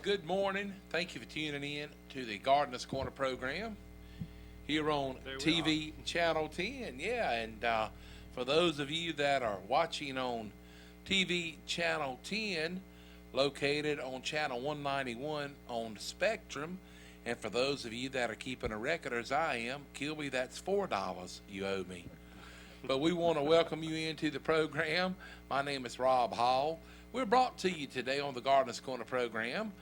Good morning. Thank you for tuning in to the Gardener's Corner program here on TV Channel 10. Yeah, and for those of you that are watching on TV Channel 10, located on Channel 191 on Spectrum, and for those of you that are keeping a record as I am, Kilby, that's $4 you owe me. But we want to welcome you into the program. My name is Rob Hall. We're brought to you today on the Gardener's Corner program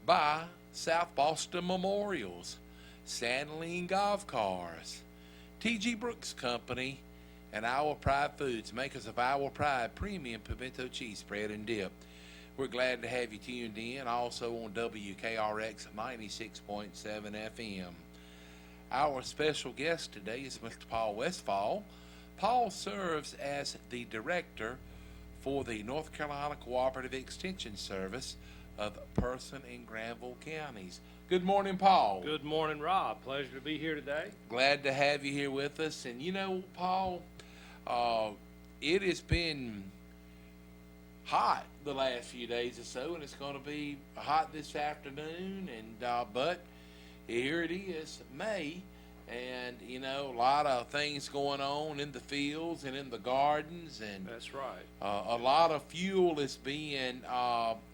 by South Boston Memorials, Lien Golf Cars, T.G. Brooks Company, and Our Pride Foods, makers of Our Pride Premium Pimento Cheese Spread and Dip. We're glad to have you tuned in, also on WKRX 96.7 FM. Our special guest today is Mr. Paul Westfall. Paul serves as the director for the North Carolina Cooperative Extension Service of Person and Granville counties. Good morning, Paul. Good morning, Rob. Pleasure to be here today. Glad to have you here with us. And you know, Paul, it has been hot the last few days or so, and it's going to be hot this afternoon. And but here it is, May. And, you know, a lot of things going on in the fields and in the gardens. And that's right. A lot of fuel is being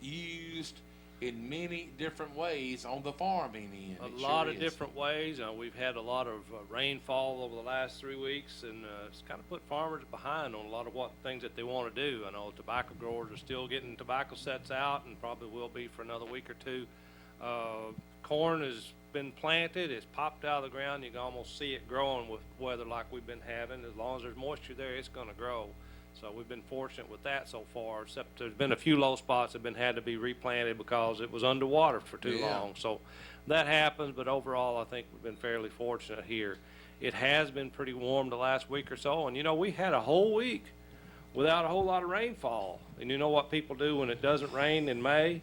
used in many different ways on the farming end. A lot of different ways. We've had a lot of rainfall over the last 3 weeks, and it's kind of put farmers behind on a lot of things that they want to do. I know tobacco growers are still getting tobacco sets out and probably will be for another week or two. Corn has been planted, it's popped out of the ground. You can almost see it growing with weather like we've been having. As long as there's moisture there, it's going to grow. So we've been fortunate with that so far, except there's been a few low spots that have had to be replanted because it was underwater for too long. So that happens, but overall I think we've been fairly fortunate here. It has been pretty warm the last week or so, and you know, we had a whole week without a whole lot of rainfall. And you know what people do when it doesn't rain in May?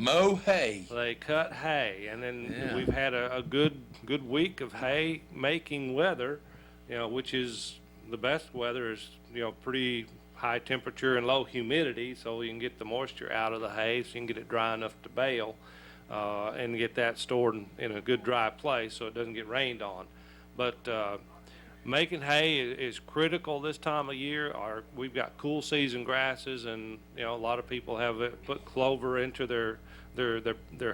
Mow hay. They cut hay, and then we've had a good week of hay making weather, you know, which is the best weather is, you know, pretty high temperature and low humidity, so you can get the moisture out of the hay, so you can get it dry enough to bale, and get that stored in a good dry place so it doesn't get rained on. But making hay is critical this time of year. We've got cool season grasses, and you know, a lot of people have put clover into their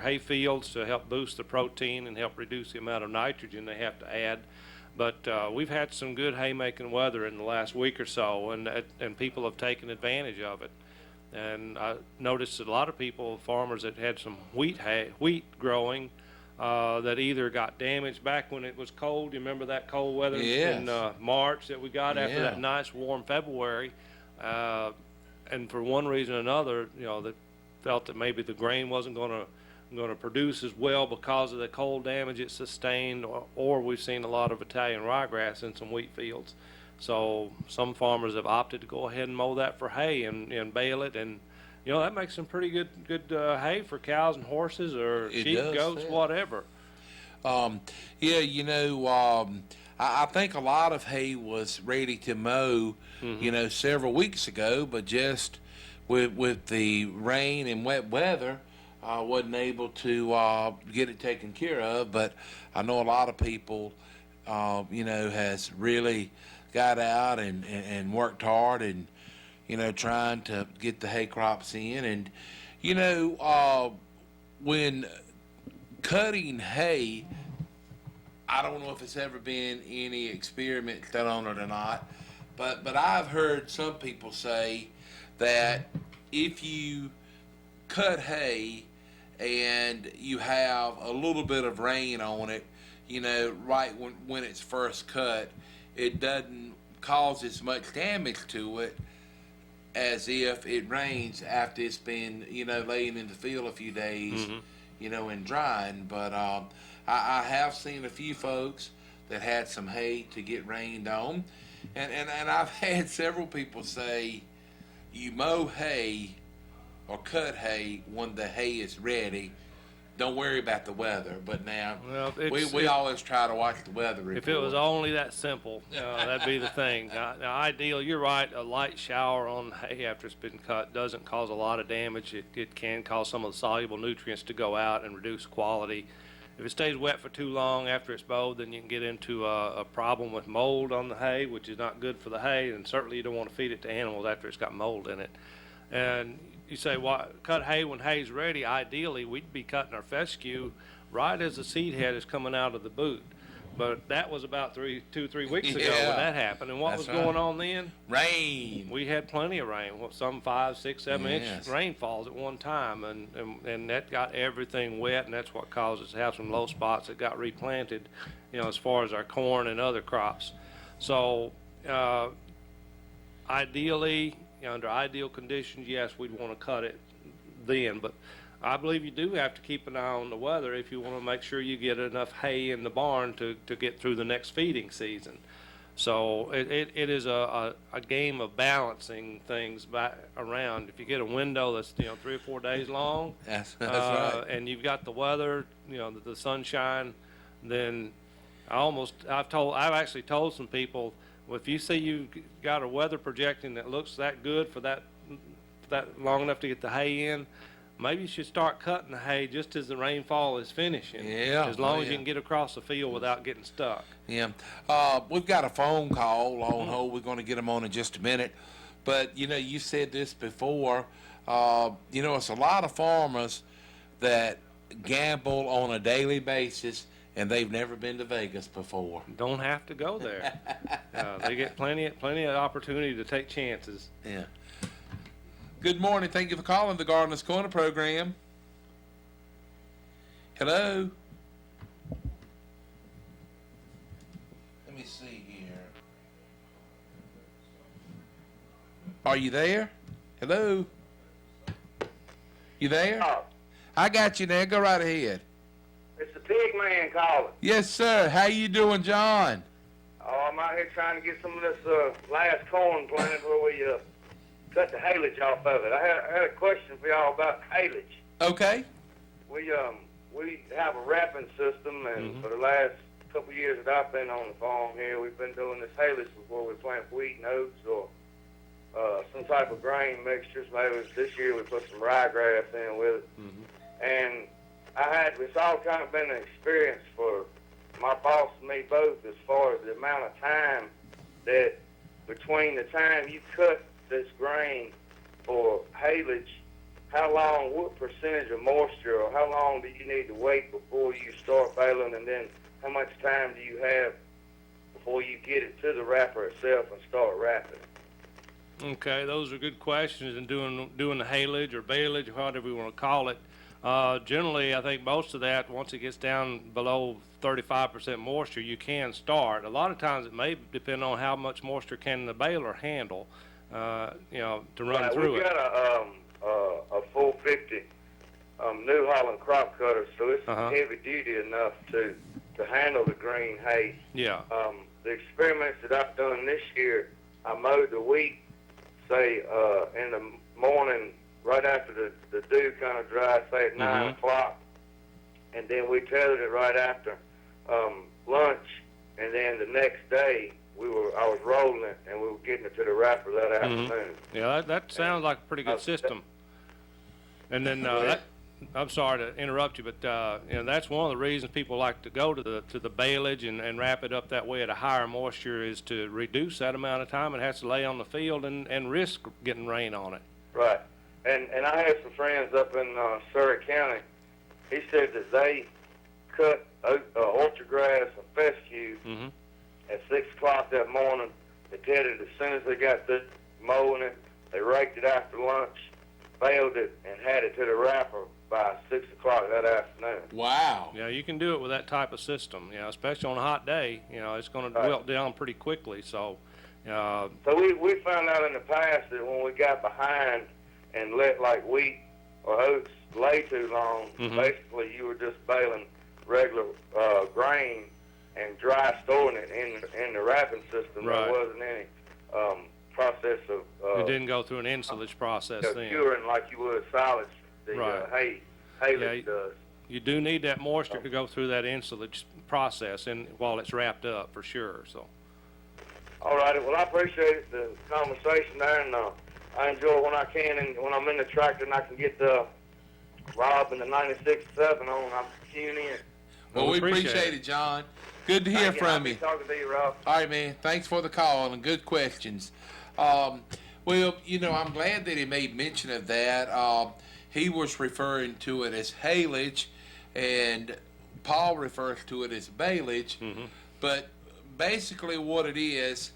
hay fields to help boost the protein and help reduce the amount of nitrogen they have to add. But we've had some good haymaking weather in the last week or so, and people have taken advantage of it. And I noticed that a lot of people, farmers that had some wheat growing, that either got damaged back when it was cold. You remember that cold weather in March that we got after that nice warm February, and for one reason or another, you know, that felt that maybe the grain wasn't going to produce as well because of the cold damage it sustained, or we've seen a lot of Italian ryegrass in some wheat fields. So some farmers have opted to go ahead and mow that for hay and bale it, and you know, that makes some pretty good hay for cows and horses or sheep, goats, whatever. Yeah, you know, I think a lot of hay was ready to mow, you know, several weeks ago, but just with the rain and wet weather, I wasn't able to get it taken care of. But I know a lot of people, you know, has really got out and worked hard and, you know, trying to get the hay crops in. And, you know, when cutting hay, I don't know if it's ever been any experiment done on it or not, but I've heard some people say that if you cut hay and you have a little bit of rain on it, you know, right when it's first cut, it doesn't cause as much damage to it as if it rains after it's been, you know, laying in the field a few days, you know, and drying. But I have seen a few folks that had some hay to get rained on, and I've had several people say you mow hay or cut hay when the hay is ready don't worry about the weather. But now Well, we always try to watch the weather report. If it was only that simple, that'd be the thing. Now, ideal, you're right, a light shower on hay after it's been cut doesn't cause a lot of damage. It can cause some of the soluble nutrients to go out and reduce quality. If it stays wet for too long after it's mowed, then you can get into a problem with mold on the hay, which is not good for the hay, and certainly you don't want to feed it to animals after it's got mold in it. And you say, well, cut hay when hay's ready. Ideally, we'd be cutting our fescue right as the seed head is coming out of the boot. But that was about 3 weeks ago when that happened. And what was going on then? Rain. We had plenty of rain, some 5, 6, 7 inch rainfalls at one time, and that got everything wet, and that's what caused us to have some low spots that got replanted, as far as our corn and other crops. So ideally, under ideal conditions, yes, we'd want to cut it then, but I believe you do have to keep an eye on the weather if you want to make sure you get enough hay in the barn to get through the next feeding season. So it is a game of balancing things back around. If you get a window that's 3 or 4 days long, that's right, and you've got the weather, the sunshine, then I've actually told some people, well, if you see you got a weather projection that looks that good for that long enough to get the hay in, maybe you should start cutting the hay just as the rainfall is finishing. Yeah. As long as you can get across the field without getting stuck. Yeah. We've got a phone call on hold. We're going to get them on in just a minute. But, you said this before. It's a lot of farmers that gamble on a daily basis, and they've never been to Vegas before. Don't have to go there. They get plenty of opportunity to take chances. Yeah. Good morning. Thank you for calling the Gardener's Corner program. Hello? Let me see here. Are you there? Hello? You there? Oh, I got you there. Go right ahead. it's the pig man calling. Yes, sir. How you doing, John? Oh, I'm out here trying to get some of this last corn planted where we cut the haylage off of it. I had a question for y'all about haylage. Okay. We have a wrapping system, and for the last couple of years that I've been on the farm here, we've been doing this haylage before we plant wheat and oats or some type of grain mixtures. Maybe this year we put some ryegrass in with it. And it's all kind of been an experience for my boss and me both as far as the amount of time that between the time you cut this grain for haylage, what percentage of moisture, or how long do you need to wait before you start baling, and then how much time do you have before you get it to the wrapper itself and start wrapping? Okay, those are good questions. And doing the haylage or baleage, whatever you want to call it, generally I think most of that, once it gets down below 35% moisture, you can start. A lot of times it may depend on how much moisture can the baler handle, to run through We've got a 450 New Holland crop cutter, so it's heavy duty enough to handle the green hay. Yeah. The experiments that I've done this year, I mowed the wheat, say, in the morning right after the dew kind of dries, say at 9 o'clock, and then we tethered it right after lunch, and then the next day I was rolling it, and we were getting it to the wrapper that afternoon. Yeah, that sounds like a pretty good system. And then I'm sorry to interrupt you, but that's one of the reasons people like to go to the baleage and wrap it up that way at a higher moisture, is to reduce that amount of time it has to lay on the field and risk getting rain on it. Right. And I had some friends up in Surrey County. He said that they cut orchard grass and fescue at 6 o'clock that morning. They did it as soon as they got through mowing it. They raked it after lunch, baled it, and had it to the wrapper by 6 o'clock that afternoon. Wow. Yeah, you can do it with that type of system. Especially on a hot day. It's going to wilt down pretty quickly. So we found out in the past that when we got behind and let like wheat or oats lay too long, basically you were just baling regular grain and dry storing it in the wrapping system. Right. There wasn't any process of it didn't go through an ensilage process then. curing like you would solids. The haylage does. you do need that moisture to go through that ensilage process and while it's wrapped up for sure. So. All righty. Well, I appreciate the conversation there, and I enjoy it when I can, and when I'm in the tractor and I can get Rob and the 96.7 on, I'm tuning in. Well, we appreciate it, John. Good to hear from you. Talking to you, Rob. All right, man. Thanks for the call and good questions. Well, I'm glad that he made mention of that. He was referring to it as haylage, and Paul refers to it as baleage. Mm-hmm. But basically what it is,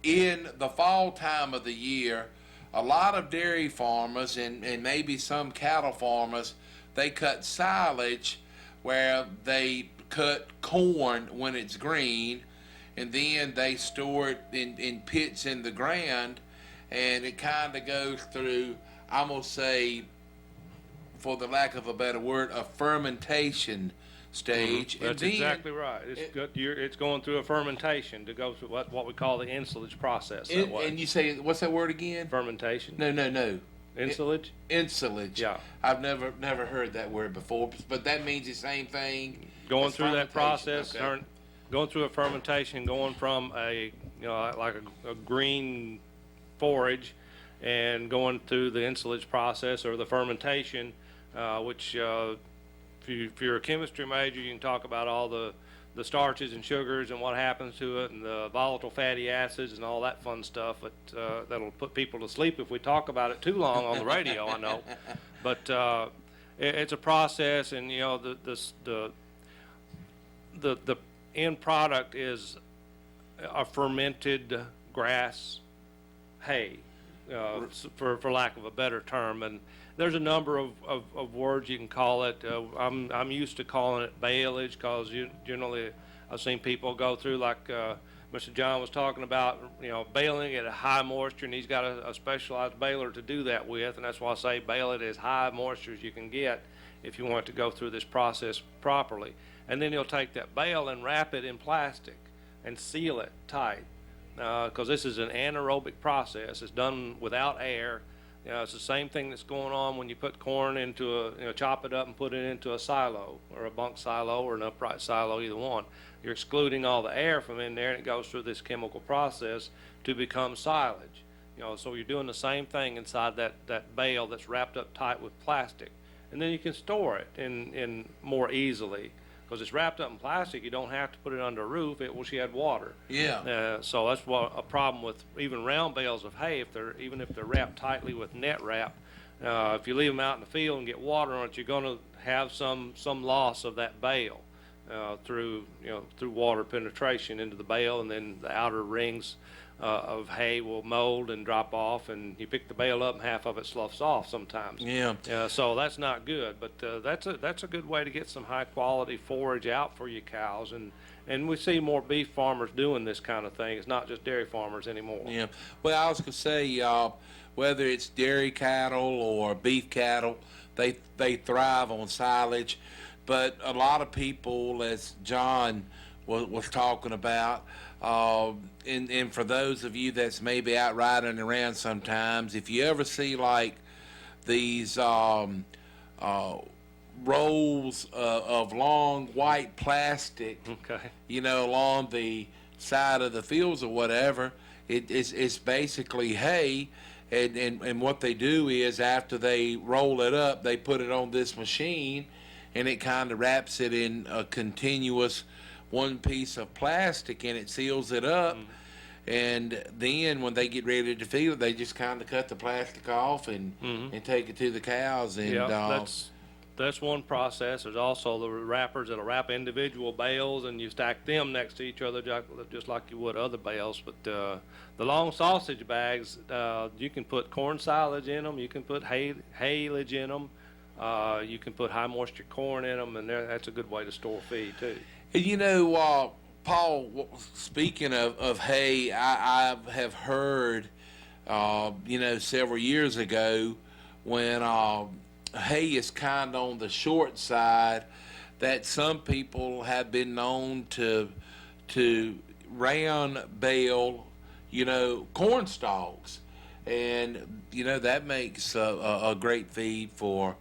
in the fall time of the year, a lot of dairy farmers and maybe some cattle farmers, they cut silage where they cut corn when it's green, and then they store it in pits in the ground, and it kind of goes through, I'm going to say, for the lack of a better word, a fermentation stage. That's exactly right. It's going through a fermentation to go through what we call the ensilage process. That way. And you say, what's that word again? Fermentation. No. Ensilage? Ensilage. Yeah. I've never heard that word before, but that means the same thing. Going through that process, okay. Going through a fermentation, going from like a green forage, and going through the ensilage process or the fermentation, which if you're a chemistry major, you can talk about all the starches and sugars and what happens to it, and the volatile fatty acids and all that fun stuff. But that'll put people to sleep if we talk about it too long on the radio. I know, but it's a process, and the end product is a fermented grass hay, for lack of a better term. And there's a number of words you can call it. I'm used to calling it baleage, because generally I've seen people go through, like Mr. John was talking about, baling at a high moisture, and he's got a specialized baler to do that with, and that's why I say bale it as high moisture as you can get if you want to go through this process properly. And then he'll take that bale and wrap it in plastic and seal it tight, because this is an anaerobic process. It's done without air. It's the same thing that's going on when you put corn into chop it up and put it into a silo, or a bunk silo, or an upright silo, either one. You're excluding all the air from in there, and it goes through this chemical process to become silage. So you're doing the same thing inside that bale that's wrapped up tight with plastic. And then you can store it in more easily. Because it's wrapped up in plastic, you don't have to put it under a roof. It will shed water. Yeah. So that's a problem with even round bales of hay. Even if they're wrapped tightly with net wrap, if you leave them out in the field and get water on it, you're going to have some loss of that bale through water penetration into the bale, and then the outer rings of hay will mold and drop off, and you pick the bale up and half of it sloughs off sometimes. Yeah. So that's not good, but that's a good way to get some high quality forage out for your cows, and we see more beef farmers doing this kind of thing. It's not just dairy farmers anymore. Yeah. Well, I was going to say, whether it's dairy cattle or beef cattle, they thrive on silage, but a lot of people, as John was talking about, and for those of you that's maybe out riding around sometimes, if you ever see like these rolls of long white plastic, okay, along the side of the fields or whatever, it's basically hay. And what they do is, after they roll it up, they put it on this machine, and it kind of wraps it in a continuous one piece of plastic, and it seals it up. And then when they get ready to feed it, they just kind of cut the plastic off and take it to the cows. And that's one process. There's also the wrappers that'll wrap individual bales, and you stack them next to each other just like you would other bales. But the long sausage bags, you can put corn silage in them, you can put haylage in them, you can put high moisture corn in them, and that's a good way to store feed too. Paul, speaking of hay, I have heard, several years ago, when hay is kind of on the short side, that some people have been known to round bale, corn stalks, and that makes a great feed for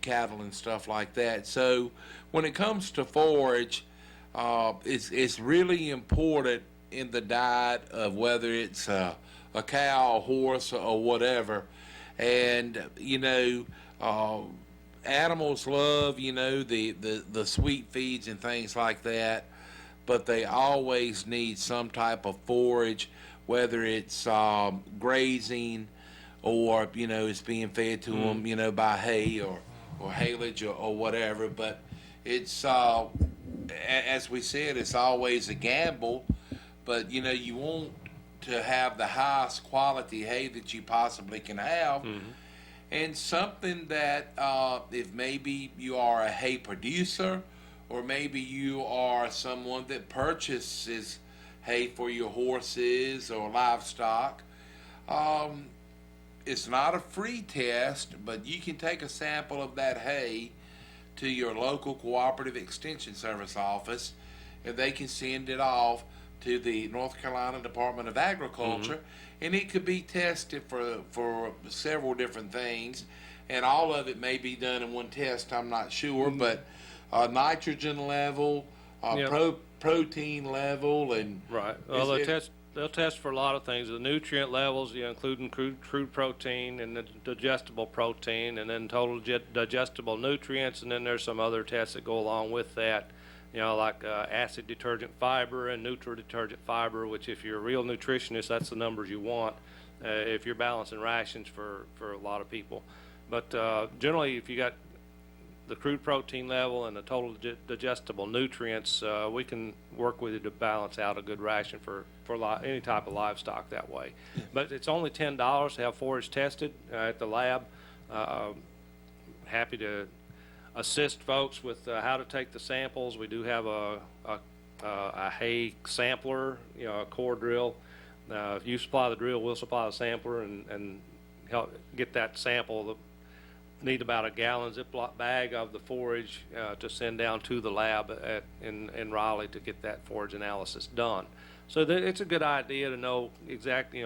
cattle and stuff like that. So when it comes to forage, it's really important in the diet of whether it's a cow, a horse, or whatever. And animals love the sweet feeds and things like that, but they always need some type of forage, whether it's grazing or it's being fed to them by hay or haylage or whatever. But it's as we said, it's always a gamble, but you want to have the highest quality hay that you possibly can have. And something that if maybe you are a hay producer, or maybe you are someone that purchases hay for your horses or livestock, it's not a free test, but you can take a sample of that hay to your local Cooperative Extension Service office, and they can send it off to the North Carolina Department of Agriculture, and it could be tested for several different things, and all of it may be done in one test, I'm not sure, but nitrogen level, protein level, and right. Well, they'll test for a lot of things, the nutrient levels, including crude protein and the digestible protein, and then total digestible nutrients, and then there's some other tests that go along with that, like acid detergent fiber and neutral detergent fiber, which if you're a real nutritionist, that's the numbers you want if you're balancing rations for a lot of people. But generally, if you got the crude protein level and the total digestible nutrients, we can work with you to balance out a good ration for any type of livestock that way. But it's only $10 to have forage tested at the lab. Happy to assist folks with how to take the samples. We do have a hay sampler, a core drill. If you supply the drill, we'll supply the sampler and help get that sample. Need about a gallon Ziploc bag of the forage to send down to the lab in Raleigh to get that forage analysis done. So it's a good idea to know exactly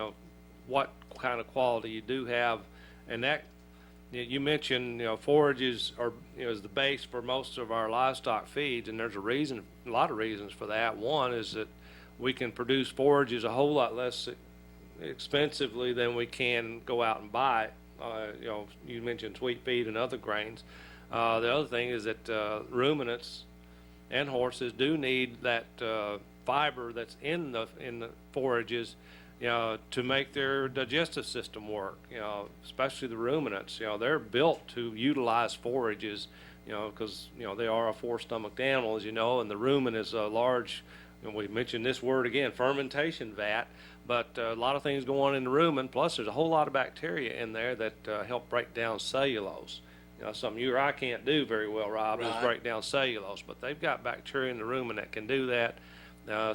what kind of quality you do have, and that you mentioned forages are is the base for most of our livestock feeds, and there's a lot of reasons for that. One is that we can produce forages a whole lot less expensively than we can go out and buy it. You mentioned sweet feed and other grains. The other thing is that ruminants and horses do need that fiber that's in the forages, to make their digestive system work. Especially the ruminants. They're built to utilize forages. Because they are a four-stomached animal, as and the rumen is a large. We mentioned this word again, fermentation vat. But a lot of things go on in the rumen, plus there's a whole lot of bacteria in there that help break down cellulose. Something you or I can't do very well, Rob, is break down cellulose. But they've got bacteria in the rumen that can do that.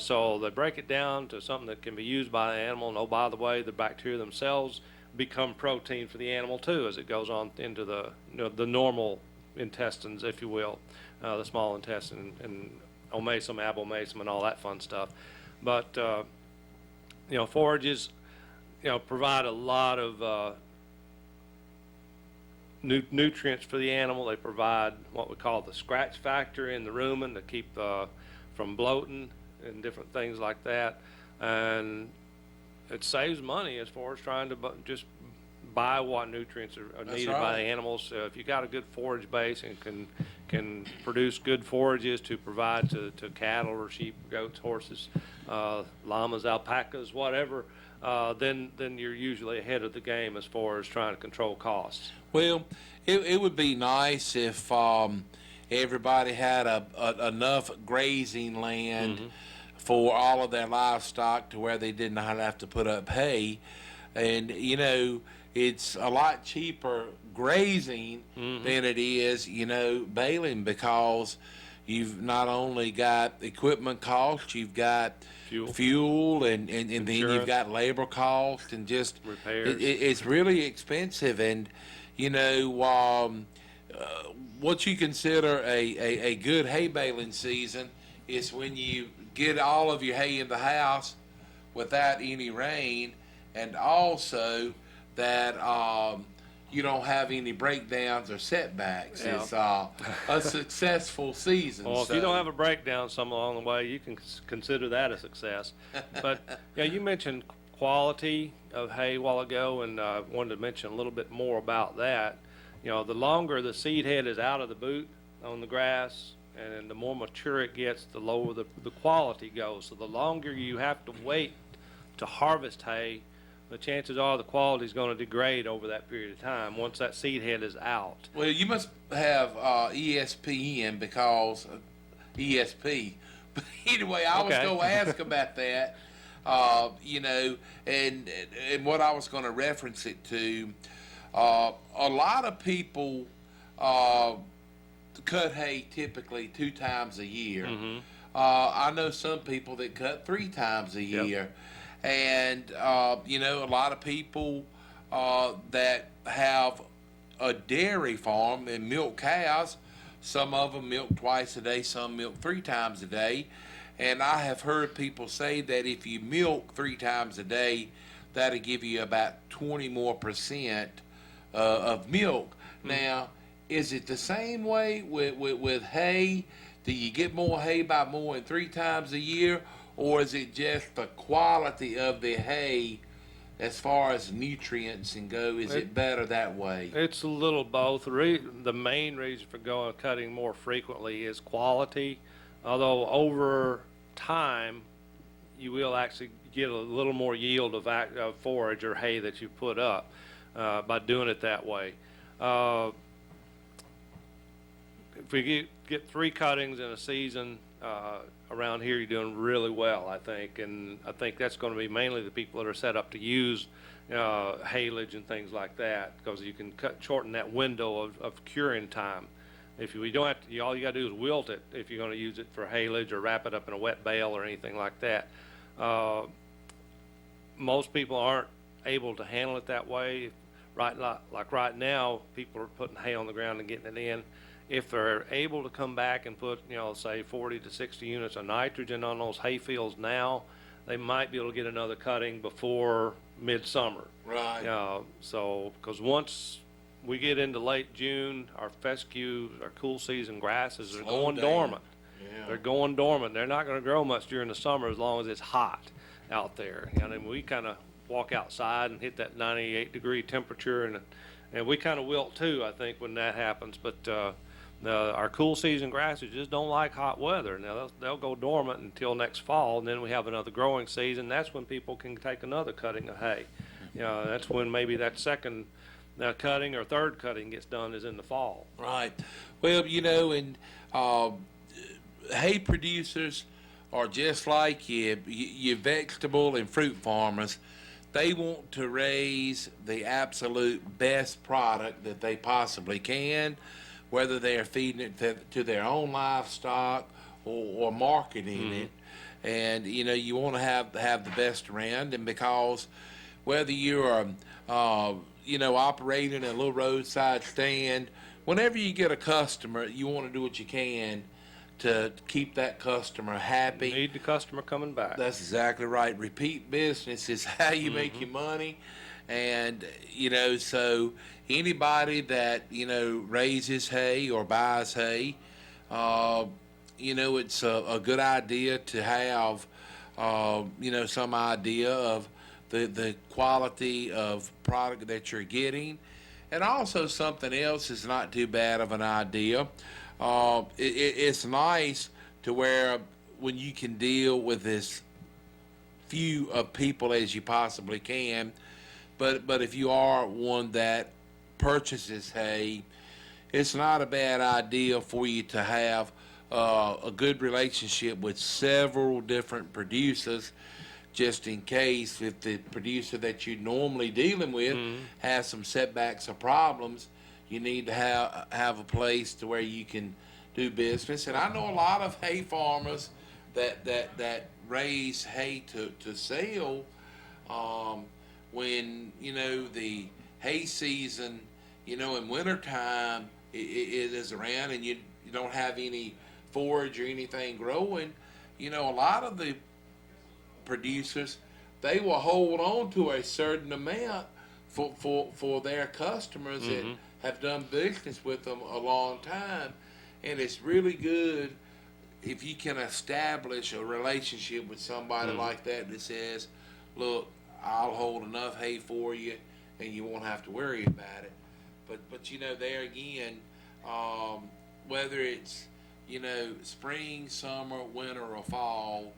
So they break it down to something that can be used by the animal. And, oh, by the way, the bacteria themselves become protein for the animal, too, as it goes on into the normal intestines, if you will, the small intestine, and omasum, abomasum, and all that fun stuff. But forages, provide a lot of nutrients for the animal. They provide what we call the scratch factor in the rumen to keep from bloating and different things like that. And it saves money as far as trying to just buy what nutrients are needed by the animals. If you got a good forage base and can produce good forages to provide to cattle or sheep, goats, horses, llamas, alpacas, whatever, then you're usually ahead of the game as far as trying to control costs. Well, it would be nice if everybody had enough grazing land for all of their livestock to where they did not have to put up hay. And, it's a lot cheaper grazing than it is, baling, because you've not only got equipment costs, you've got fuel and then you've got labor costs and just repairs. It's really expensive. And, what you consider a good hay baling season is when you get all of your hay in the house without any rain, and also that you don't have any breakdowns or setbacks. Yeah. It's a successful season. Well, if you don't have a breakdown some along the way, you can consider that a success. But yeah, you mentioned quality of hay a while ago, and I wanted to mention a little bit more about that. You know, the longer the seed head is out of the boot on the grass, and the more mature it gets, the lower the quality goes. So the longer you have to wait to harvest hay, the chances are the quality is going to degrade over that period of time once that seed head is out. Well, you must have ESPN because ESP. But anyway, I was going to ask about that. You know, and what I was going to reference it to. A lot of people cut hay typically 2 times a year. Mm-hmm. I know some people that cut 3 times a year. And, you know, a lot of people that have a dairy farm and milk cows, some of them milk twice a day, some milk 3 times a day. And I have heard people say that if you milk 3 times a day, that'll give you about 20% more of milk. Mm-hmm. Now, is it the same way with hay? Do you get more hay by more than 3 times a year? Or is it just the quality of the hay as far as nutrients and go? Is it better that way? It's a little both. The main reason for cutting more frequently is quality, although over time you will actually get a little more yield of forage or hay that you put up by doing it that way. If we get 3 cuttings in a season, around here you're doing really well, I think, and I think that's going to be mainly the people that are set up to use haylage and things like that, because you can shorten that window of curing time. If you don't have to, all you got to do is wilt it if you're going to use it for haylage or wrap it up in a wet bale or anything like that. Most people aren't able to handle it that way. Like right now, people are putting hay on the ground and getting it in. If they're able to come back and put, say 40 to 60 units of nitrogen on those hay fields now, they might be able to get another cutting before midsummer. Right. So, because once we get into late June, our fescue, our cool season grasses are going dormant. Yeah. They're going dormant. They're not going to grow much during the summer as long as it's hot out there. And we kind of walk outside and hit that 98-degree temperature, and we kind of wilt too, I think, when that happens. But our cool season grasses just don't like hot weather. Now they'll go dormant until next fall, and then we have another growing season. That's when people can take another cutting of hay. That's when maybe that second cutting or third cutting gets done, is in the fall. Right. Well, and hay producers are just like your vegetable and fruit farmers. They want to raise the absolute best product that they possibly can, whether they're feeding it to their own livestock or marketing it. And, you want to have the best around. And because whether you're, operating a little roadside stand, whenever you get a customer, you want to do what you can to keep that customer happy. You need the customer coming back. That's exactly right. Repeat business is how you make your money. And, so anybody that, raises hay or buys hay, it's a good idea to have, some idea of the quality of product that you're getting. And also something else is not too bad of an idea. It's nice to where when you can deal with as few of people as you possibly can, but if you are one that purchases hay, it's not a bad idea for you to have a good relationship with several different producers, just in case if the producer that you're normally dealing with has some setbacks or problems, you need to have a place to where you can do business. And I know a lot of hay farmers that raise hay to sell. When the hay season, in wintertime it is around, and you don't have any forage or anything growing, a lot of the producers, they will hold on to a certain amount for their customers that have done business with them a long time. And it's really good if you can establish a relationship with somebody like that says, look, I'll hold enough hay for you and you won't have to worry about it. But you know, there again, whether it's, you know, spring, summer, winter, or fall,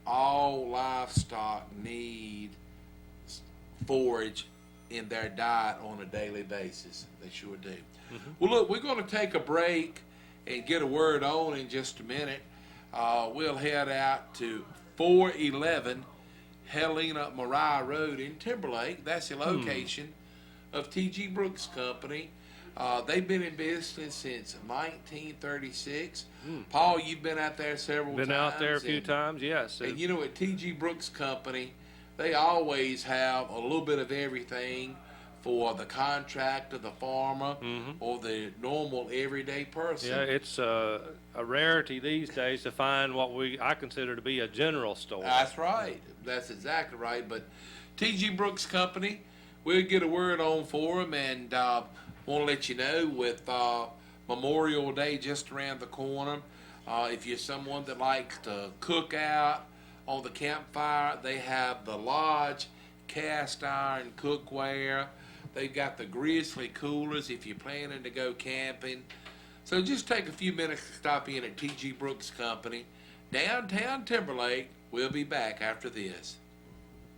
all livestock need forage in their diet on a daily basis. They sure do. Well, look, we're going to take a break and get a word on in just a minute. We'll head out to 411 Helena Mariah Road in Timberlake. That's the location of T.G. Brooks Company. They've been in business since 1936. Paul, you've been out there several times. Been out there a few times, yes. And you know, at T.G. Brooks Company, they always have a little bit of everything for the contractor, the farmer, or the normal everyday person. Yeah, it's a rarity these days to find what I consider to be a general store. That's right. That's exactly right. But T.G. Brooks Company, we'll get a word on for them, and want to let you know with Memorial Day just around the corner, if you're someone that likes to cook out on the campfire, they have the Lodge cast iron cookware. They've got the Grizzly coolers if you're planning to go camping. So just take a few minutes to stop in at T.G. Brooks Company, downtown Timberlake. We'll be back after this.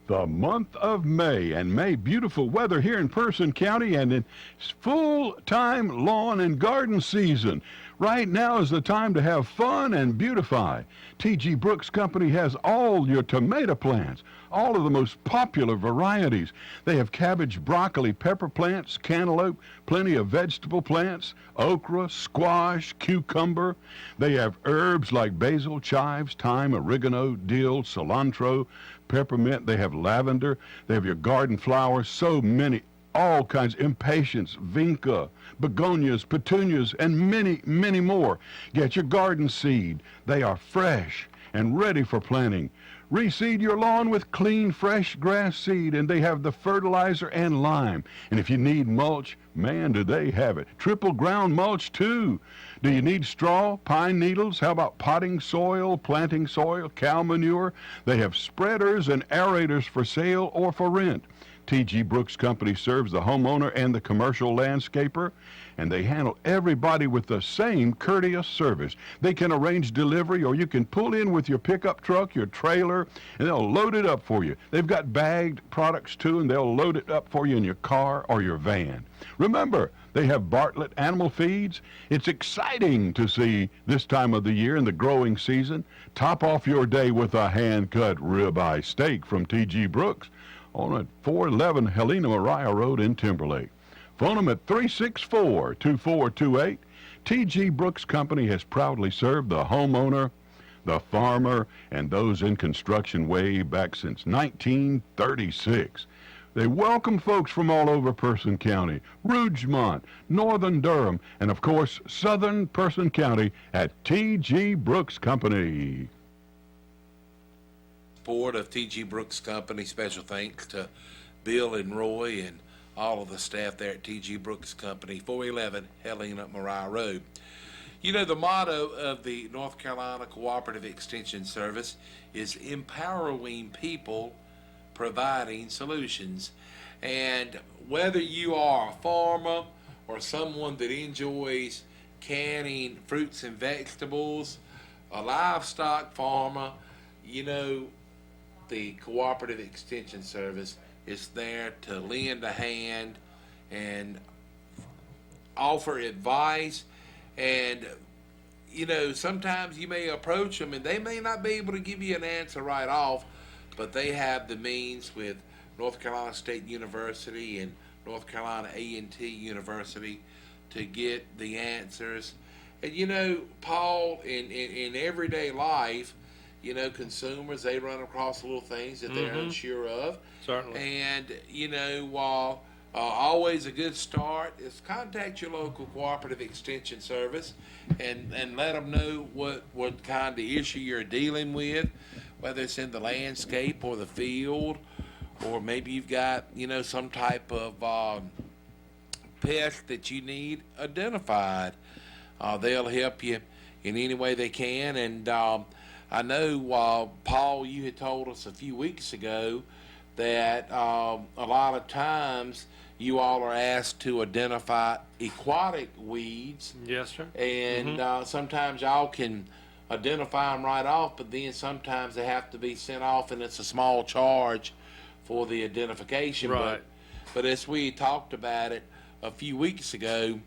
The month of May, and May beautiful weather here in Person County, and it's full-time lawn and garden season. Right now is the time to have fun and beautify. T.G. Brooks Company has all your tomato plants, all of the most popular varieties. They have cabbage, broccoli, pepper plants, cantaloupe, plenty of vegetable plants, okra, squash, cucumber. They have herbs like basil, chives, thyme, oregano, dill, cilantro, peppermint. They have lavender. They have your garden flowers, so many, all kinds, impatiens, vinca, begonias, petunias, and many, many more. Get your garden seed. They are fresh and ready for planting. Reseed your lawn with clean, fresh grass seed, and they have the fertilizer and lime. And if you need mulch, man, do they have it. Triple ground mulch, too. Do you need straw, pine needles? How about potting soil, planting soil, cow manure? They have spreaders and aerators for sale or for rent. T.G. Brooks Company serves the homeowner and the commercial landscaper, and they handle everybody with the same courteous service. They can arrange delivery, or you can pull in with your pickup truck, your trailer, and they'll load it up for you. They've got bagged products too, and they'll load it up for you in your car or your van. Remember, they have Bartlett Animal Feeds. It's exciting to see this time of the year in the growing season. Top off your day with a hand-cut ribeye steak from T.G. Brooks on at 411 Helena Mariah Road in Timberlake. Phone them at 364-2428. T.G. Brooks Company has proudly served the homeowner, the farmer, and those in construction way back since 1936. They welcome folks from all over Person County, Rougemont, Northern Durham, and of course, Southern Person County at T.G. Brooks Company. Board of T.G. Brooks Company, special thanks to Bill and Roy and all of the staff there at T.G. Brooks Company, 411 Helena Mariah Road. You know, the motto of the North Carolina Cooperative Extension Service is empowering people, providing solutions. And whether you are a farmer or someone that enjoys canning fruits and vegetables, a livestock farmer, you know, the Cooperative Extension Service is there to lend a hand and offer advice. And you know, sometimes you may approach them and they may not be able to give you an answer right off, but they have the means with North Carolina State University and North Carolina A&T University to get the answers. And you know, Paul, in everyday life, you know, consumers, they run across little things that they're unsure of. Certainly. And, you know, always a good start is contact your local Cooperative Extension Service and let them know what kind of issue you're dealing with, whether it's in the landscape or the field or maybe you've got, some type of pest that you need identified. They'll help you in any way they can. And I know, Paul, you had told us a few weeks ago that a lot of times you all are asked to identify aquatic weeds. Yes, sir. And sometimes y'all can identify them right off, but then sometimes they have to be sent off, and it's a small charge for the identification. Right. But as we talked about it a few weeks ago,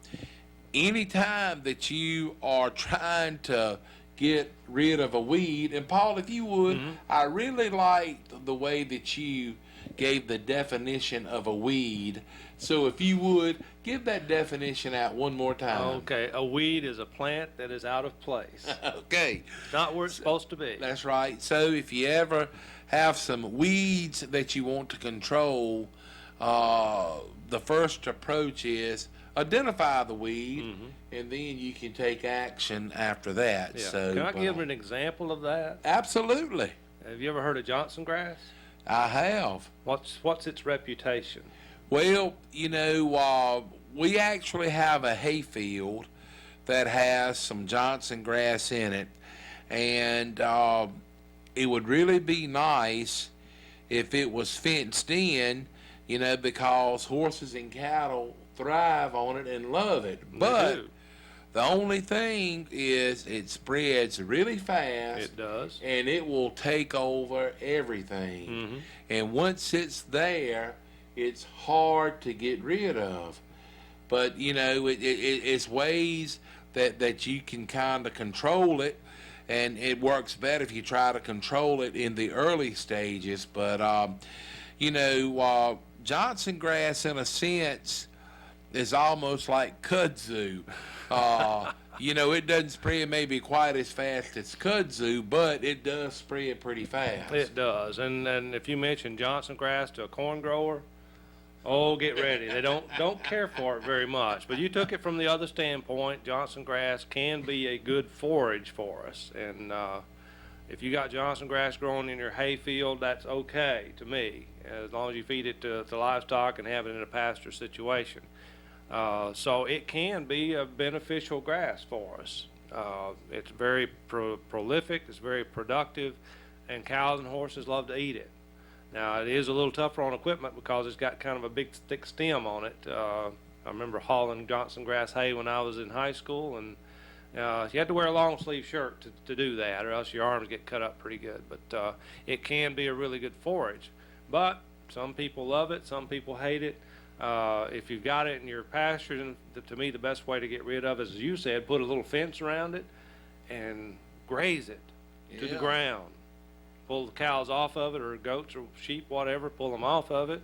anytime that you are trying to get rid of a weed, and Paul, if you would, I really liked the way that you gave the definition of a weed. So if you would, give that definition out one more time. Okay, a weed is a plant that is out of place. Okay. Not where it's supposed to be. That's right. So if you ever have some weeds that you want to control, the first approach is identify the weed, and then you can take action after that. Yeah. So, can I give an example of that? Absolutely. Have you ever heard of Johnson grass? I have. What's its reputation? Well, we actually have a hayfield that has some Johnson grass in it, and it would really be nice if it was fenced in, because horses and cattle thrive on it and love it. But the only thing is it spreads really fast. It does. And it will take over everything. And once it's there, it's hard to get rid of. But, it's ways that you can kind of control it. And it works better if you try to control it in the early stages. But, Johnson grass, in a sense, is almost like kudzu. It doesn't spread maybe quite as fast as kudzu, but it does spread pretty fast. It does. And if you mention Johnson grass to a corn grower, oh, get ready. They don't care for it very much. But you took it from the other standpoint. Johnson grass can be a good forage for us. And if you got Johnson grass growing in your hay field, that's okay to me, as long as you feed it to livestock and have it in a pasture situation. So it can be a beneficial grass for us. It's very prolific, it's very productive, and cows and horses love to eat it. Now, it is a little tougher on equipment because it's got kind of a big thick stem on it. I remember hauling Johnson grass hay when I was in high school, and you had to wear a long sleeve shirt to do that, or else your arms get cut up pretty good. But it can be a really good forage. But some people love it, some people hate it. If you've got it in your pasture, then to me the best way to get rid of it is, as you said, put a little fence around it and graze it to the ground. Pull the cows off of it, or goats or sheep, whatever, pull them off of it.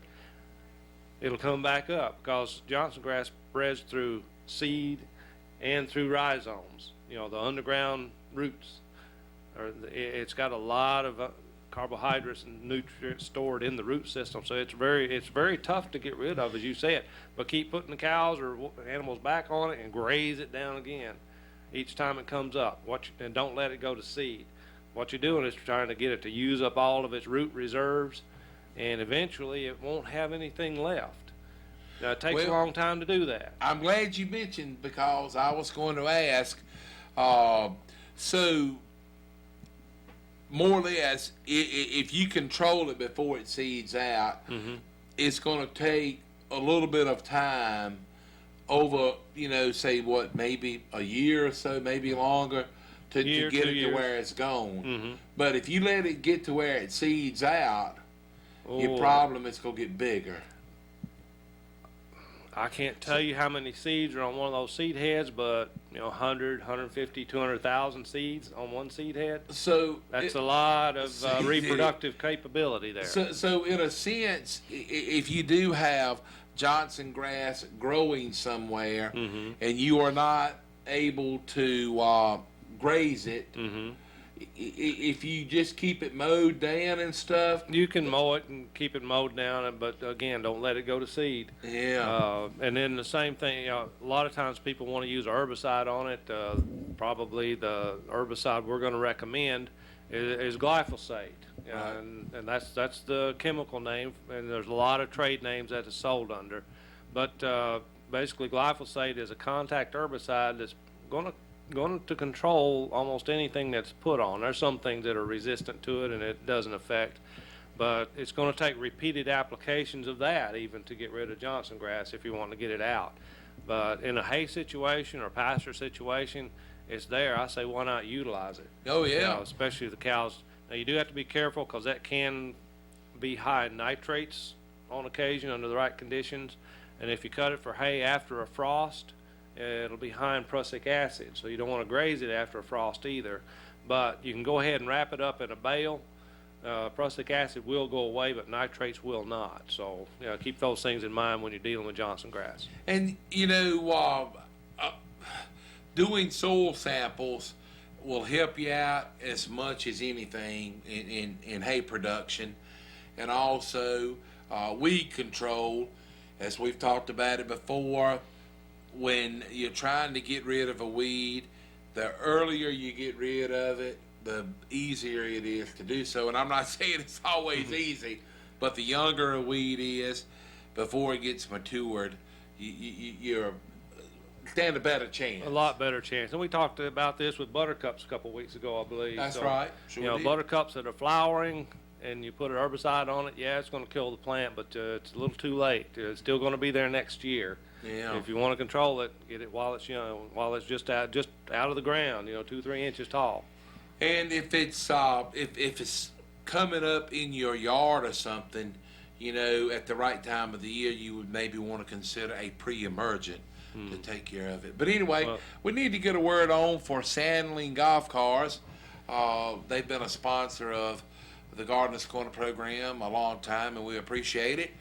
It'll come back up, because Johnson grass spreads through seed and through rhizomes, the underground roots. It's got a lot of carbohydrates and nutrients stored in the root system, so it's very tough to get rid of, as you said. But keep putting the cows or animals back on it and graze it down again each time it comes up. And don't let it go to seed. What you're doing is trying to get it to use up all of its root reserves, and eventually it won't have anything left. Now, it takes a long time to do that. I'm glad you mentioned, because I was going to ask, so more or less, if you control it before it seeds out, it's going to take a little bit of time over, say maybe a year or so, maybe longer, to get it to where it's gone. But if you let it get to where it seeds out, your problem is going to get bigger. I can't tell you how many seeds are on one of those seed heads, but 100, 150, 200,000 seeds on one seed head. So that's a lot of reproductive capability there. So in a sense, if you do have Johnson grass growing somewhere, and you are not able to graze it, if you just keep it mowed down and stuff, you can mow it and keep it mowed down, but again, don't let it go to seed. And then the same thing, a lot of times people want to use a herbicide on it. Probably the herbicide we're going to recommend is glyphosate. Right. And that's the chemical name, and there's a lot of trade names that it's sold under. But basically, glyphosate is a contact herbicide that's going to control almost anything that's put on. There's some things that are resistant to it and it doesn't affect, but it's going to take repeated applications of that even to get rid of Johnson grass if you want to get it out. But in a hay situation or pasture situation, it's there. I say, why not utilize it? Oh, yeah. You know, especially the cows. Now, you do have to be careful because that can be high in nitrates on occasion under the right conditions. And if you cut it for hay after a frost, it'll be high in prussic acid. So you don't want to graze it after a frost either. But you can go ahead and wrap it up in a bale. Prussic acid will go away, but nitrates will not. So, you know, keep those things in mind when you're dealing with Johnson grass. And, you know, doing soil samples will help you out as much as anything in hay production. And also weed control, as we've talked about it before. When you're trying to get rid of a weed, the earlier you get rid of it, the easier it is to do so. And I'm not saying it's always easy, but the younger a weed is, before it gets matured, you're stand a better chance. A lot better chance. And we talked about this with buttercups a couple weeks ago, I believe. That's right. Sure you know, did. buttercups that are flowering and you put an herbicide on it, yeah, it's going to kill the plant, but it's a little too late. It's still going to be there next year. Yeah. If you want to control it, get it while it's young, while it's just out of the ground, you know, 2-3 inches tall. And if it's if it's coming up in your yard or something, you know, at the right time of the year, you would maybe want to consider a pre-emergent to take care of it. But anyway, Well, we need to get a word on for Lien Golf Cars. They've been a sponsor of the Gardener's Corner program a long time, and we appreciate it.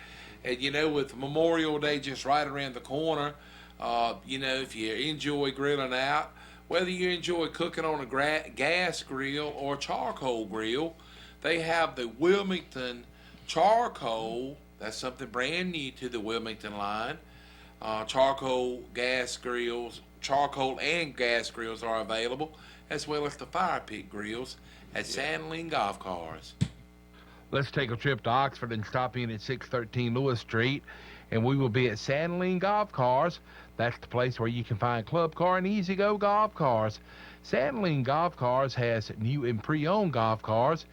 And, you know, with Memorial Day just right around the corner, you know, if you enjoy grilling out, whether you enjoy cooking on a gas grill or charcoal grill, they have the Wilmington charcoal. That's something brand new to the Wilmington line. Charcoal and gas grills are available, as well as the fire pit grills at Lien Golf Cars. Let's take a trip to Oxford and stop in at 613 Lewis Street, and we will be at Lien Golf Cars. That's the place where you can find Club Car and Easy Go golf cars. Lien Golf Cars has new and pre-owned golf cars.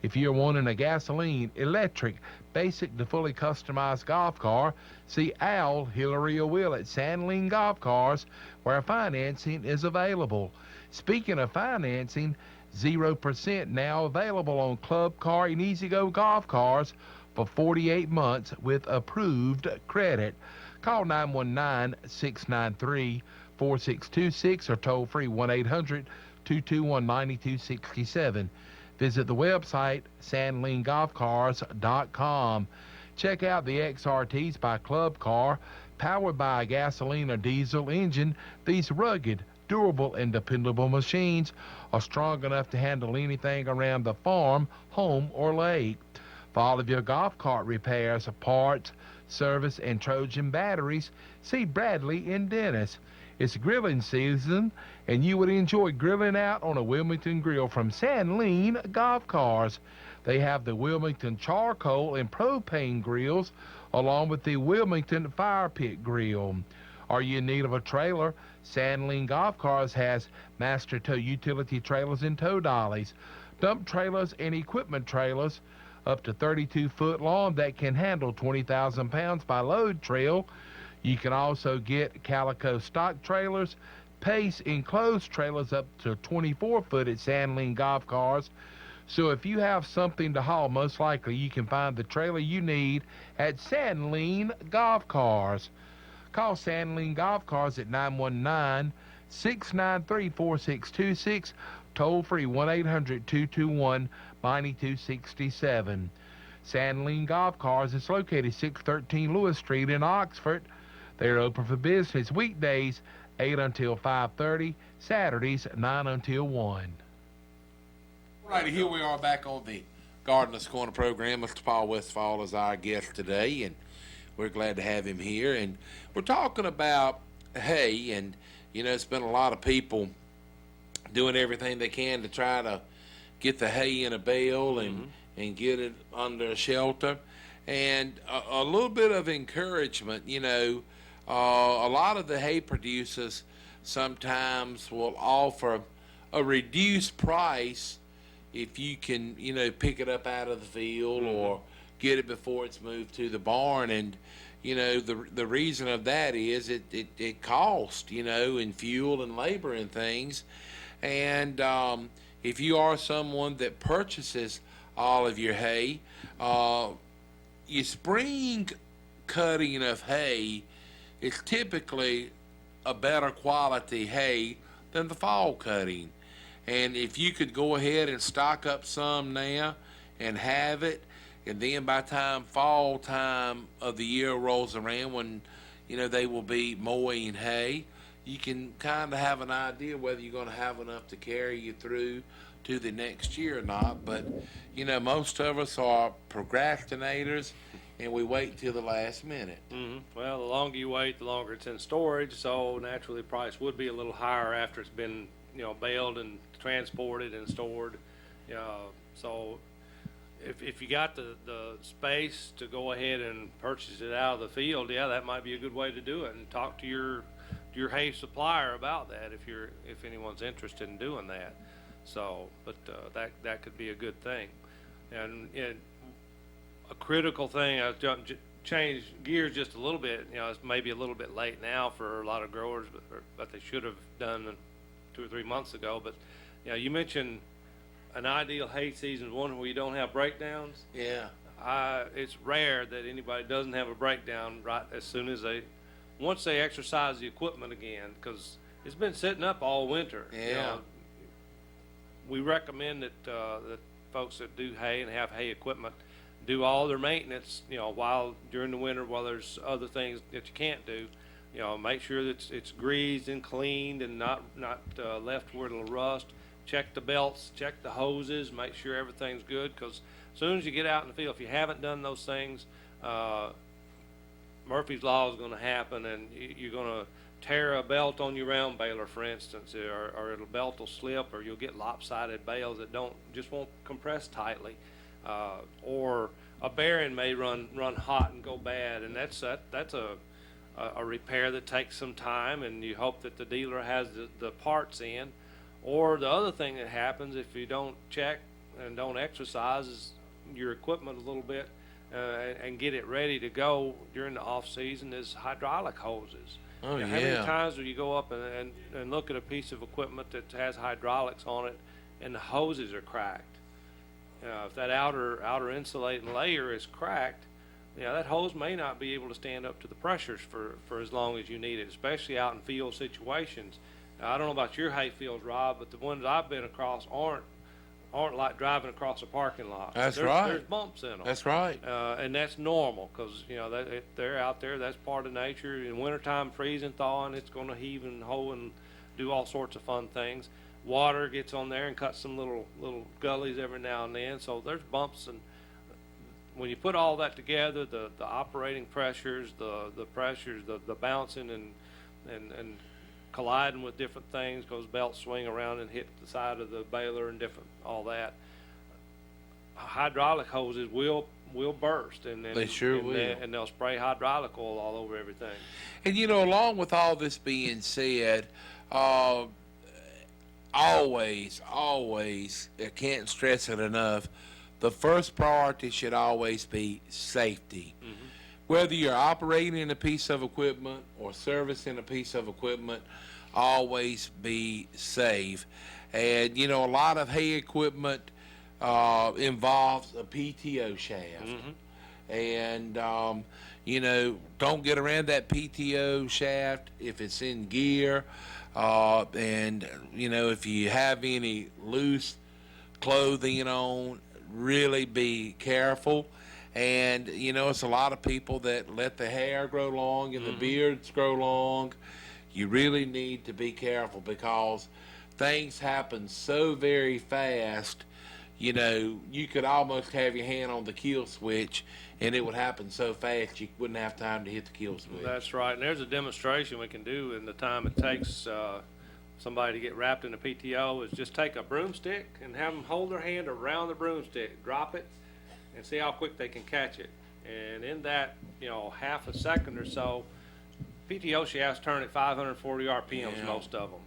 If you're wanting a gasoline, electric, basic to fully customized golf car, see Al, Hillary, or Will at Lien Golf Cars, where financing is available. Speaking of financing, 0% now available on Club Car and Easy Go golf cars for 48 months with approved credit. Call 919-693-4626 or toll free 1-800-221-9267. Visit the website sanliengolfcars.com. Check out the XRTs by Club Car, powered by a gasoline or diesel engine. These rugged, durable, and dependable machines are strong enough to handle anything around the farm, home, or lake. For all of your golf cart repairs, parts, service, and Trojan batteries, see Bradley in Dennis. It's grilling season, and you would enjoy grilling out on a Wilmington grill from Lien Golf Cars. They have the Wilmington charcoal and propane grills, along with the Wilmington fire pit grill. Are you in need of a trailer? Lien Golf Cars has master tow utility trailers and tow dollies, dump trailers and equipment trailers up to 32-foot long that can handle 20,000 pounds by load trail. You can also get Calico stock trailers, Pace enclosed trailers up to 24-foot at Lien Golf Cars. So if you have something to haul, most likely you can find the trailer you need at Lien Golf Cars. Call Lien Golf Cars at 919-693-4626, toll free 1-800-221-9267. Lien Golf Cars is located 613 Lewis Street in Oxford. They're open for business weekdays 8 until 5:30, Saturdays 9 until 1. All righty, here we are back on the Gardener's Corner program. Mr. Paul Westfall is our guest today, and we're glad to have him here. And we're talking about hay, and, you know, it's been a lot of people doing everything they can to try to get the hay in a bale and and get it under a shelter. And a little bit of encouragement, a lot of the hay producers sometimes will offer a reduced price if you can, pick it up out of the field or get it before it's moved to the barn. And, the reason of that is it costs, in fuel and labor and things. And if you are someone that purchases all of your hay, your spring cutting of hay is typically a better quality hay than the fall cutting. And if you could go ahead and stock up some now and have it, and then by the time fall time of the year rolls around, when they will be mowing hay, you can kind of have an idea whether you're going to have enough to carry you through to the next year or not. But most of us are procrastinators, and we wait till the last minute. Well, the longer you wait, the longer it's in storage, so naturally the price would be a little higher after it's been baled and transported and stored. So if you got the space to go ahead and purchase it out of the field, that might be a good way to do it. And talk to your hay supplier about that if anyone's interested in doing that. So, but that could be a good thing. And a critical thing, I've changed gears just a little bit. It's maybe a little bit late now for a lot of growers, but they should have done 2 or 3 months ago. But you mentioned an ideal hay season is one where you don't have breakdowns. Yeah. It's rare that anybody doesn't have a breakdown right as soon as once they exercise the equipment again, because it's been sitting up all winter. Yeah. We recommend that folks that do hay and have hay equipment do all their maintenance, while during the winter, while there's other things that you can't do. Make sure that it's greased and cleaned and not left where it'll rust. Check the belts, check the hoses, make sure everything's good, because as soon as you get out in the field, if you haven't done those things, Murphy's Law is going to happen, and you're going to tear a belt on your round baler, for instance, or the belt will slip, or you'll get lopsided bales that won't compress tightly, or a bearing may run hot and go bad, and that's a repair that takes some time, and you hope that the dealer has the parts in. Or the other thing that happens if you don't check and don't exercise is your equipment a little bit and get it ready to go during the off season is hydraulic hoses. Oh, yeah. How many times do you go up and look at a piece of equipment that has hydraulics on it and the hoses are cracked? If that outer insulating layer is cracked, that hose may not be able to stand up to the pressures for as long as you need it, especially out in field situations. Now, I don't know about your hay fields, Rob, but the ones I've been across aren't like driving across a parking lot. That's right. There's bumps in them. That's right. And that's normal because, they're out there. That's part of nature. In wintertime, freezing, thawing, it's going to heave and hoe and do all sorts of fun things. Water gets on there and cuts some little gullies every now and then. So there's bumps. And when you put all that together, the operating pressures, the pressures, the bouncing and colliding with different things because belts swing around and hit the side of the baler and all that. Hydraulic hoses will burst and they sure will, and they'll spray hydraulic oil all over everything. And along with all this being said, always, I can't stress it enough, the first priority should always be safety. Mm-hmm. Whether you're operating a piece of equipment or servicing a piece of equipment, always be safe. And, a lot of hay equipment involves a PTO shaft. Mm-hmm. And, don't get around that PTO shaft if it's in gear. And, if you have any loose clothing on, really be careful. And, it's a lot of people that let the hair grow long and the beards grow long. You really need to be careful because things happen so very fast. You could almost have your hand on the kill switch and it would happen so fast you wouldn't have time to hit the kill switch. That's right. And there's a demonstration we can do in the time it takes somebody to get wrapped in a PTO is just take a broomstick and have them hold their hand around the broomstick, drop it, and see how quick they can catch it. And in that, half a second or so, PTO shafts turn at 540 RPMs, Yeah. most of them.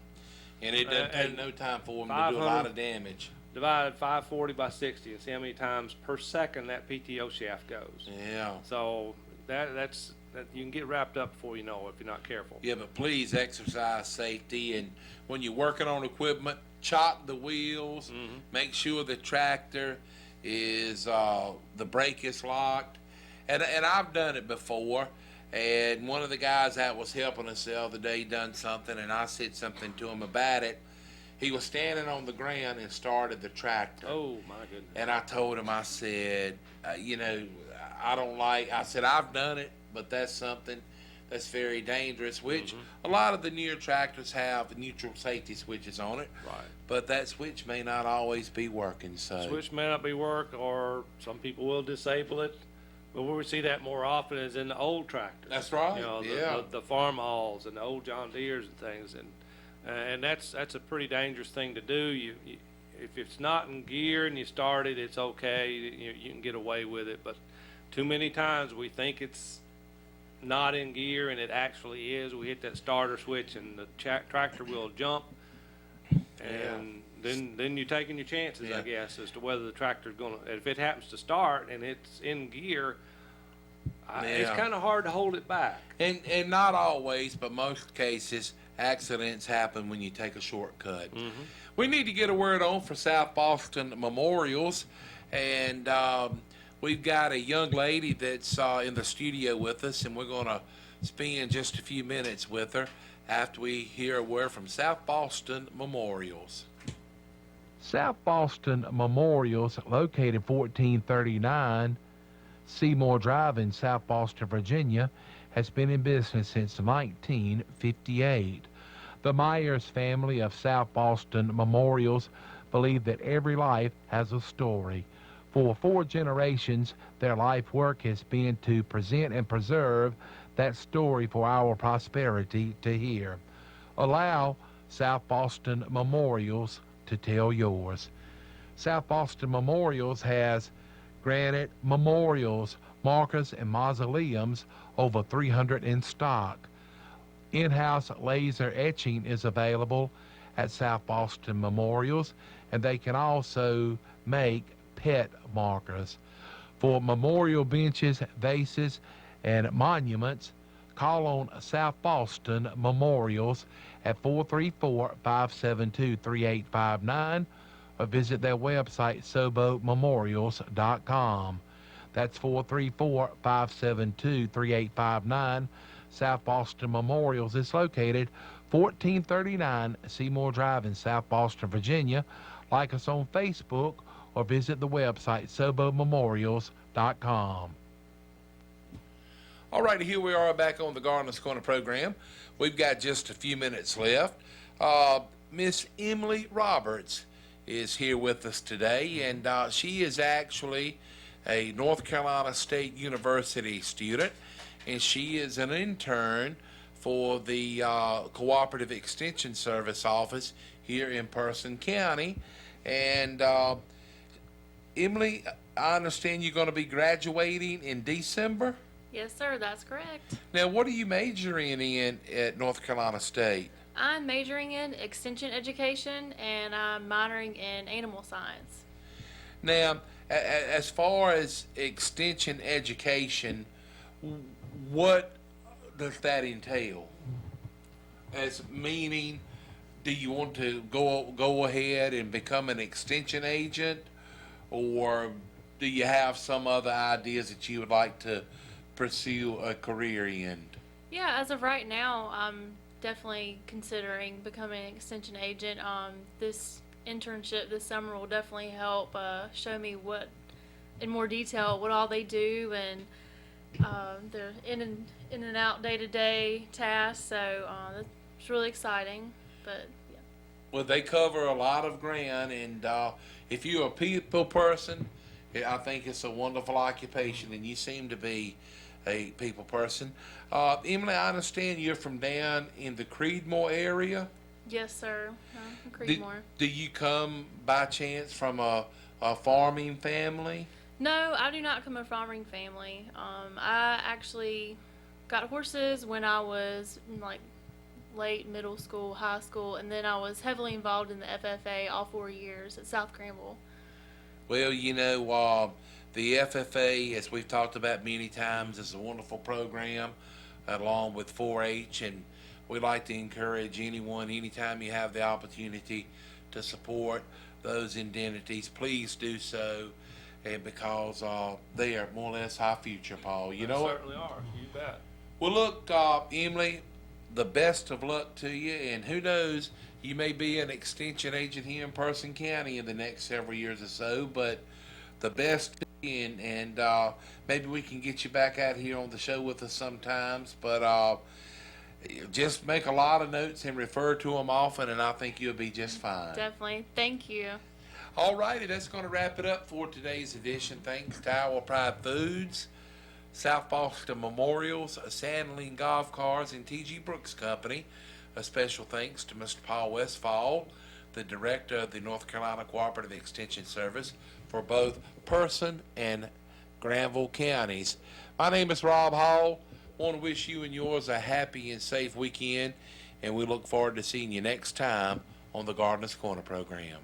And it doesn't take and no time for them to do a lot of damage. Divide 540 by 60 and see how many times per second that PTO shaft goes. Yeah. So that's you can get wrapped up before you know it if you're not careful. Yeah, but please exercise safety, and when you're working on equipment, chock the wheels. Make sure the tractor is the brake is locked, and I've done it before. And one of the guys that was helping us the other day done something, and I said something to him about it. He was standing on the ground and started the tractor. Oh my goodness! And I told him, I said, I don't like. I said I've done it, but that's something that's very dangerous. Which a lot of the newer tractors have neutral safety switches on it. Right. But that switch may not always be working. So Switch may not be work, or some people will disable it. But where we see that more often is in the old tractors. That's right. The farm hauls and the old John Deeres and things, and that's a pretty dangerous thing to do. You if it's not in gear and you start it, it's okay. You can get away with it. But too many times we think it's not in gear and it actually is. We hit that starter switch and the tractor will jump, and then you're taking your chances, I guess, as to whether the tractor's going to. If it happens to start and it's in gear, it's kind of hard to hold it back. And not always, but most cases, accidents happen when you take a shortcut. We need to get a word on for South Boston Memorials, and we've got a young lady that's in the studio with us, and we're going to spend just a few minutes with her after we hear a word from South Boston Memorials. South Boston Memorials, located 1439 Seymour Drive in South Boston, Virginia, has been in business since 1958. The Myers family of South Boston Memorials believe that every life has a story. For 4 generations, their life work has been to present and preserve that story for our prosperity to hear. Allow South Boston Memorials to tell yours. South Boston Memorials has granite memorials, markers, and mausoleums, over 300 in stock. In-house laser etching is available at South Boston Memorials, and they can also make pet markers. For memorial benches, vases, and monuments, call on South Boston Memorials at 434-572-3859 or visit their website, sobomemorials.com. That's 434-572-3859. South Boston Memorials is located 1439 Seymour Drive in South Boston, Virginia. Like us on Facebook or visit the website, sobomemorials.com. All right, here we are back on the Gardener's Corner program. We've got just a few minutes left. Miss Emily Roberts is here with us today, and she is actually a North Carolina State University student, and she is an intern for the Cooperative Extension Service office here in Person County. And Emily, I understand you're going to be graduating in December? Yes, sir, that's correct. Now, what are you majoring in at North Carolina State? I'm majoring in extension education, and I'm minoring in animal science. Now, as far as extension education, what does that entail? As meaning, do you want to go ahead and become an extension agent, or do you have some other ideas that you would like to pursue a career in? Yeah, as of right now, I'm definitely considering becoming an extension agent. This internship this summer will definitely help show me what, in more detail, what all they do and their in and out day-to-day tasks. So it's really exciting. But yeah. Well, they cover a lot of ground, and if you're a people person, I think it's a wonderful occupation, and you seem to be a people person. Emily, I understand you're from down in the Creedmoor area. Yes, sir. Creedmoor. Do you come by chance from a farming family? No, I do not come from a farming family. I actually got horses when I was in, like, late middle school, high school, and then I was heavily involved in the FFA all 4 years at South Granville. Well, the FFA, as we've talked about many times, is a wonderful program along with Forage, and we like to encourage anyone, anytime you have the opportunity to support those entities, please do so, and because they are more or less our future, Paul. You They know what? certainly are. You bet. Well, look, Emily, the best of luck to you, and who knows, you may be an extension agent here in Person County in the next several years or so, but the best to you, and maybe we can get you back out here on the show with us sometimes, but just make a lot of notes and refer to them often, and I think you'll be just fine. Definitely. Thank you. All righty, that's going to wrap it up for today's edition. Thanks to Our Pride Foods, South Boston Memorials, Sandling Golf Cars, and T.G. Brooks Company. A special thanks to Mr. Paul Westfall, the Director of the North Carolina Cooperative Extension Service for both Person and Granville counties. My name is Rob Hall. Want to wish you and yours a happy and safe weekend, and we look forward to seeing you next time on the Gardener's Corner program.